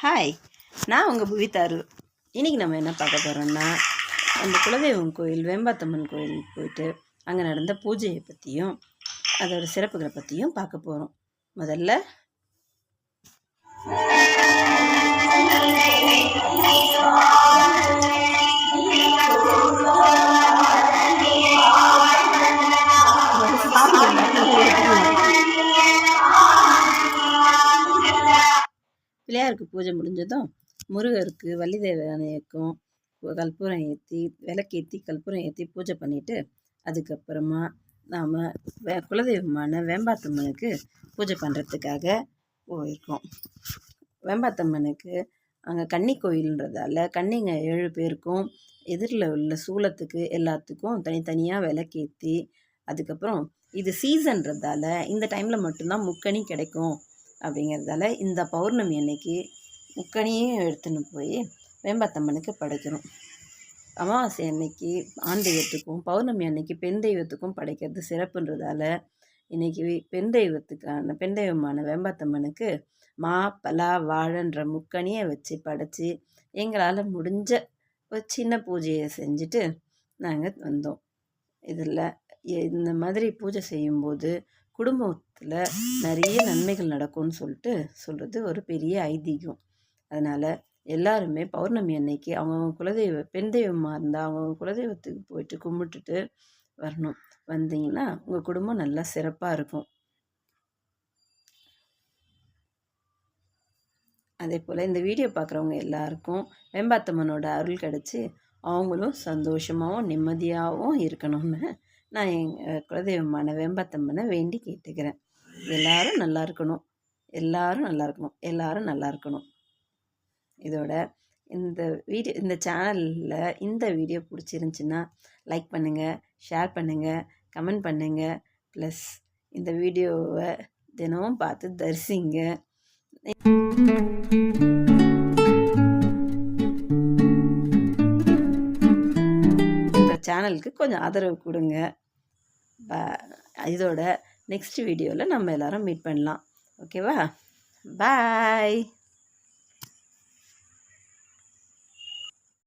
Hi, நான் உங்கள் புவித்தாரு. இன்றைக்கி நம்ம என்ன பார்க்க போகிறோம்னா, நம்ம குலதெய்வம் கோயில் வேம்பாத்தம்மன் கோயிலுக்கு போயிட்டு அங்கே நடந்த பூஜையை பற்றியும் அதோட சிறப்புகளை பற்றியும் பார்க்க போகிறோம். முதல்ல பிள்ளையாருக்கு பூஜை முடிஞ்சதும் முருகருக்கு வள்ளி தேவயானைக்கும் கற்பூரம் ஏற்றி விளக்கேற்றி கற்பூரம் ஏற்றி பூஜை பண்ணிவிட்டு அதுக்கப்புறமா நாம் குலதெய்வமான வேம்பாத்தம்மனுக்கு பூஜை பண்ணுறதுக்காக போயிருக்கோம். வேம்பாத்தம்மனுக்கு அங்கே கன்னி கோயில்ன்றதால கன்னிங்க 7 பேருக்கும் எதிரில் உள்ள சூலத்துக்கு எல்லாத்துக்கும் தனித்தனியாக விளக்கேற்றி அதுக்கப்புறம் இது சீசன்றதால இந்த டைமில் மட்டும்தான் முக்கணி கிடைக்கும் அப்படிங்கிறதால இந்த பௌர்ணமி அன்னைக்கு முக்கணியும் எடுத்துன்னு போய் வேம்பாத்தம்மனுக்கு படைக்கணும். அமாவாசை அன்னைக்கு ஆண் தெய்வத்துக்கும் பௌர்ணமி அன்னைக்கு பெண் தெய்வத்துக்கும் படைக்கிறது சிறப்புன்றதால இன்றைக்கி பெண் தெய்வமான வேம்பாத்தம்மனுக்கு மா பலா வாழைன்ற முக்கணியை வச்சு படைச்சி எங்களால் முடிஞ்ச ஒரு சின்ன பூஜையை செஞ்சுட்டு நாங்கள் வந்தோம். இதில் இந்த மாதிரி பூஜை செய்யும்போது குடும்பத்தில் நிறைய நன்மைகள் நடக்கும்னு சொல்கிறது ஒரு பெரிய ஐதீகம். அதனால் எல்லாருமே பௌர்ணமி அன்னைக்கு அவங்கவுங்க பெண் தெய்வமாக இருந்தால் அவங்கவுங்க குலதெய்வத்துக்கு போயிட்டு கும்பிட்டுட்டு வரணும். வந்தீங்கன்னா உங்கள் குடும்பம் நல்லா சிறப்பாக இருக்கும். அதே போல் இந்த வீடியோ பார்க்குறவங்க எல்லாருக்கும் வேம்பாத்தம்மனோட அருள் கிடச்சி அவங்களும் சந்தோஷமாகவும் நிம்மதியாகவும் இருக்கணும்னு நான் எங்கள் குலதெய்வமான வேம்பாத்தம்மனை வேண்டி கேட்டுக்கிறேன். எல்லாரும் நல்லா இருக்கணும், எல்லாரும் நல்லா இருக்கணும், எல்லாரும் நல்லா இருக்கணும். இதோட இந்த சேனலில் இந்த வீடியோ பிடிச்சிருந்துச்சின்னா லைக் பண்ணுங்கள், ஷேர் பண்ணுங்கள், கமெண்ட் பண்ணுங்கள். ப்ளஸ் இந்த வீடியோவை தினமும் பார்த்து தரிசிங்க. இந்த சேனலுக்கு கொஞ்சம் ஆதரவு கொடுங்க. இதோட நெக்ஸ்ட் வீடியோவில் நம்ம எல்லோரும் மீட் பண்ணலாம். ஓகேவா? பாய்.